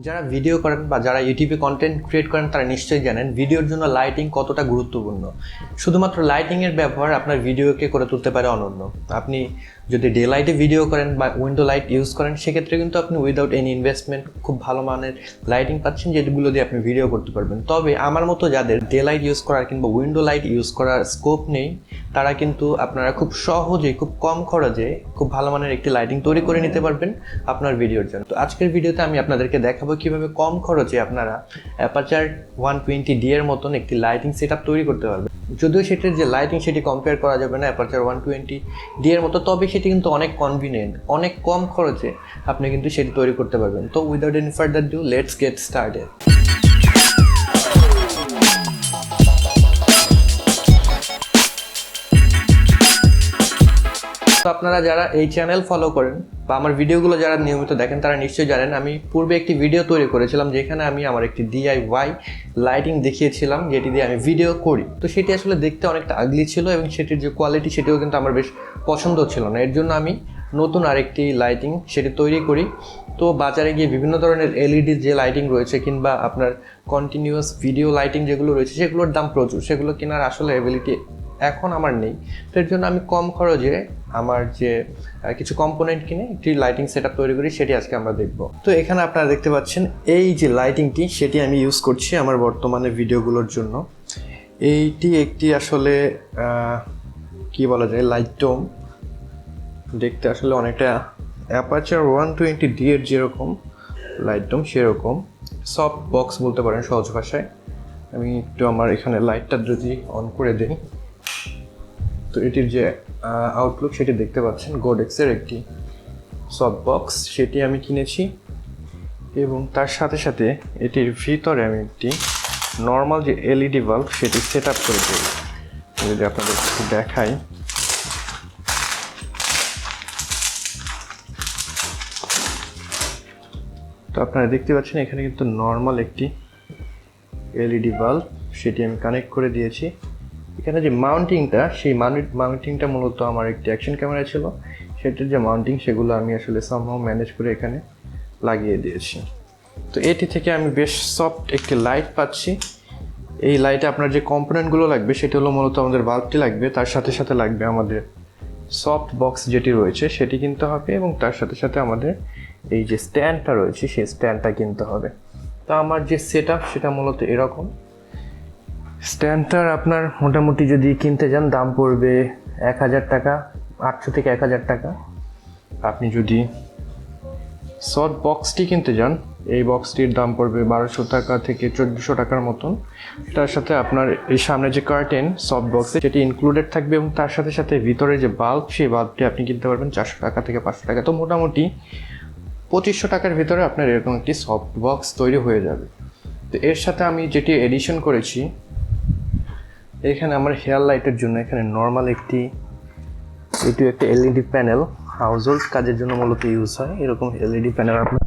যারা ভিডিও করেন বা যারা ইউটিউবে কন্টেন্ট ক্রিয়েট করেন তারা নিশ্চয়ই জানেন ভিডিওর জন্য লাইটিং কতটা গুরুত্বপূর্ণ। শুধুমাত্র লাইটিংয়ের ব্যবহার আপনার ভিডিওকে করে তুলতে পারে অনন্য। আপনি যদি ডে লাইটে ভিডিও করেন বা উইন্ডো লাইট ইউজ করেন সেক্ষেত্রে কিন্তু আপনি উইদাউট এনি ইনভেস্টমেন্ট খুব ভালো মানের লাইটিং পাচ্ছেন, যেগুলো দিয়ে আপনি ভিডিও করতে পারবেন। তবে আমার মতো যাদের ডে লাইট ইউজ করার কিংবা উইন্ডো লাইট ইউজ করার স্কোপ নেই, তারা কিন্তু আপনারা খুব সহজেই খুব কম খরচে খুব ভালো মানের একটি লাইটিং তৈরি করে নিতে পারবেন আপনার ভিডিওর জন্য। তো আজকের ভিডিওতে আমি আপনাদেরকে দেখাবো কিভাবে কম খরচে আপনারা অ্যাপারচার 120D এর মতন একটি লাইটিং সেটআপ তৈরি করতে পারবেন। যদিও সেটার যে লাইটিং সেটি কম্পেয়ার করা যাবে না অ্যাপারচার 120D এর মতো, তবে সেটি কিন্তু অনেক কনভিনিয়েন্ট, অনেক কম খরচে আপনি কিন্তু সেটি তৈরি করতে পারবেন। তো without any further do let's get started. তো আপনারা যারা এই চ্যানেল ফলো করেন বা আমার ভিডিওগুলো যারা নিয়মিত দেখেন তারা নিশ্চয়ই জানেন আমি পূর্বে একটি ভিডিও তৈরি করেছিলাম যেখানে আমি আমার একটি DIY লাইটিং দেখিয়েছিলাম যেটি দিয়ে আমি ভিডিও করি। তো সেটি আসলে দেখতে অনেকটা আগলি ছিল এবং সেটির যে কোয়ালিটি সেটিও কিন্তু আমার বেশ পছন্দ ছিল না। এর জন্য আমি নতুন আরেকটি লাইটিং সেটি তৈরি করি। তো বাজারে গিয়ে বিভিন্ন ধরনের LED যে লাইটিং রয়েছে কিংবা আপনার কন্টিনিউয়াস ভিডিও লাইটিং যেগুলো রয়েছে সেগুলোর দাম প্রচুর, সেগুলো কেনার আসলে অ্যাবিলিটি এখন আমার নেই। তো এর জন্য আমি কম খরচে আমার যে কিছু কম্পোনেন্ট কিনে একটি লাইটিং সেটআপ তৈরি করি, সেটি আজকে আমরা দেখব। তো এখানে আপনারা দেখতে পাচ্ছেন এই যে লাইটিংটি সেটি আমি ইউজ করছি আমার বর্তমানে ভিডিওগুলোর জন্য। এইটি একটি আসলে কি বলা যায় লাইট ডোম, দেখতে আসলে অনেকটা অ্যাপারচার 120D এর যেরকম লাইট ডোম সেরকম সফট বক্স বলতে পারেন সহজ ভাষায়। আমি একটু আমার এখানে লাইটটা যদি অন করে দিই, তো এটির যে আউটলুক সেটি দেখতে পাচ্ছেন। গোডেক্সের একটি সফট বক্স সেটি আমি কিনেছি এবং তার সাথে সাথে এটির ভিতরে আমি একটি নর্মাল যে LED বাল্ব সেটি সেট আপ করে দিই। যদি আপনাদের একটু দেখাই, তো আপনারা দেখতে পাচ্ছেন এখানে কিন্তু নর্মাল একটি LED বাল্ব সেটি আমি কানেক্ট করে দিয়েছি। এখানে যে মাউন্টিংটা, সেই মাউন্টিংটা মূলত আমার একটি অ্যাকশন ক্যামেরা ছিল, সেটির যে মাউন্টিং সেগুলো আমি আসলে সামহাউ ম্যানেজ করে এখানে লাগিয়ে দিয়েছি। তো এটি থেকে আমি বেশ সফট একটি লাইট পাচ্ছি। এই লাইটে আপনার যে কম্পোনেন্টগুলো লাগবে সেটি হলো মূলত আমাদের বাল্বটি লাগবে, তার সাথে সাথে লাগবে আমাদের সফট বক্স যেটি রয়েছে সেটি কিনতে হবে এবং তার সাথে সাথে আমাদের এই যে স্ট্যান্ডটা রয়েছে সেই স্ট্যান্ডটা কিনতে হবে। তো আমার যে সেটআপ সেটা মূলত এরকম। স্ট্যান্ডটার আপনার মোটামুটি যদি কিনতে যান দাম পড়বে 1000 টাকা, 800 থেকে 1000 টাকা। আপনি যদি সফট বক্সটি কিনতে যান এই বক্সটির দাম পড়বে 1200 টাকা থেকে 1400 টাকার মতন। তার সাথে আপনার এই সামনে যে কার্টেন সফট বক্সে সেটি ইনক্লুডেড থাকবে এবং তার সাথে সাথে ভিতরে যে বাল্ব সেই বাল্বটি আপনি কিনতে পারবেন 400 টাকা থেকে 500 টাকা। তো মোটামুটি 2500 টাকার ভিতরে আপনার এরকম একটি সফট বক্স তৈরি হয়ে যাবে। তো এর সাথে আমি যেটি এডিশন করেছি, এখানে আমার হেয়ার লাইটের জন্য এখানে নর্মাল এটি একটা LED প্যানেল হাউস হোল্ড কাজের জন্য মূলত ইউজ হয়। এরকম LED প্যানেল আপনি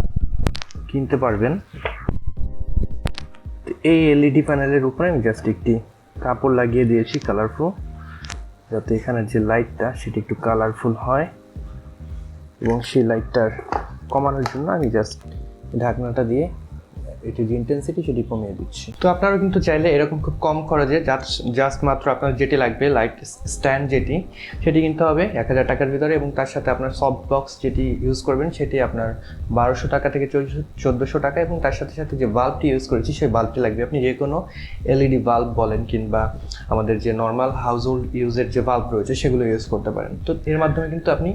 কিনতে পারবেন। তো এই LED প্যানেলের উপরে আমি জাস্ট একটি কাপড় লাগিয়ে দিয়েছি কালারফুল, যাতে এখানে যে লাইটটা সেটি একটু কালারফুল হয় এবং সেই লাইটটার কমানোর জন্য আমি জাস্ট ঢাকনাটা দিয়ে এটির যে ইন্টেন্সিটি সেটি কমিয়ে দিচ্ছি। তো আপনারাও কিন্তু চাইলে এরকম খুব কম খরচে জাস্ট মাত্র আপনার যেটি লাগবে লাইট স্ট্যান্ড সেটি কিনতে হবে 1000 টাকার ভিতরে এবং তার সাথে আপনার সফট বক্স যেটি ইউজ করবেন সেটি আপনার 1200 টাকা থেকে 1400 টাকা এবং তার সাথে সাথে যে বাল্বটি ইউজ করেছি সেই বাল্বটি লাগবে। আপনি যে কোনো LED বাল্ব বলেন কিংবা আমাদের যে নর্মাল হাউস হোল্ড ইউজের যে বাল্ব রয়েছে সেগুলো ইউজ করতে পারেন। তো এর মাধ্যমে কিন্তু আপনি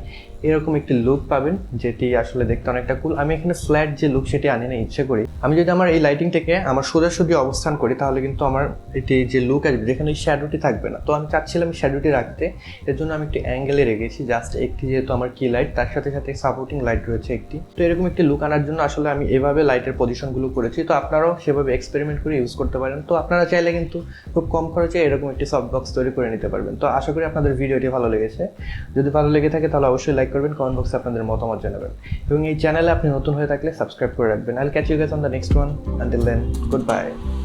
এরকম একটি লুক পাবেন যেটি আসলে দেখতে অনেকটা কুল। আমি এখানে ফ্ল্যাট যে লুক সেটি আনি না ইচ্ছে করি। আমি যদি আমার এই লাইটিংটাকে আমার সোজাসুজি অবস্থান করি তাহলে কিন্তু আমার এটি যে লুক আসবে যেখানে ওই শ্যাডোটি থাকবে না। তো আমি চাচ্ছিলাম শ্যাডোটি রাখতে, এর জন্য আমি একটু অ্যাঙ্গেলে রেখেছি জাস্ট একটি, যেহেতু আমার কি লাইট তার সাথে সাথে সাপোর্টিং লাইট রয়েছে একটি। তো এরকম একটি লুক আনার জন্য আসলে আমি এভাবে লাইটের পজিশনগুলো করেছি। তো আপনারাও সেভাবে এক্সপেরিমেন্ট করে ইউজ করতে পারেন। তো আপনারা চাইলে কিন্তু খুব কম খরচে এরকম একটি সফট বক্স তৈরি করে নিতে পারবেন। তো আশা করি আপনাদের ভিডিওটি ভালো লেগেছে। যদি ভালো লেগে থাকে তাহলে অবশ্যই লাইক করবেন, কমেন্ট বক্সে আপনাদের মতামত জানাবেন এবং এই চ্যানেলে আপনি নতুন হয়ে থাকলে সাবস্ক্রাইব করে রাখবেন। I'll catch you guys on the next one. Until then, goodbye.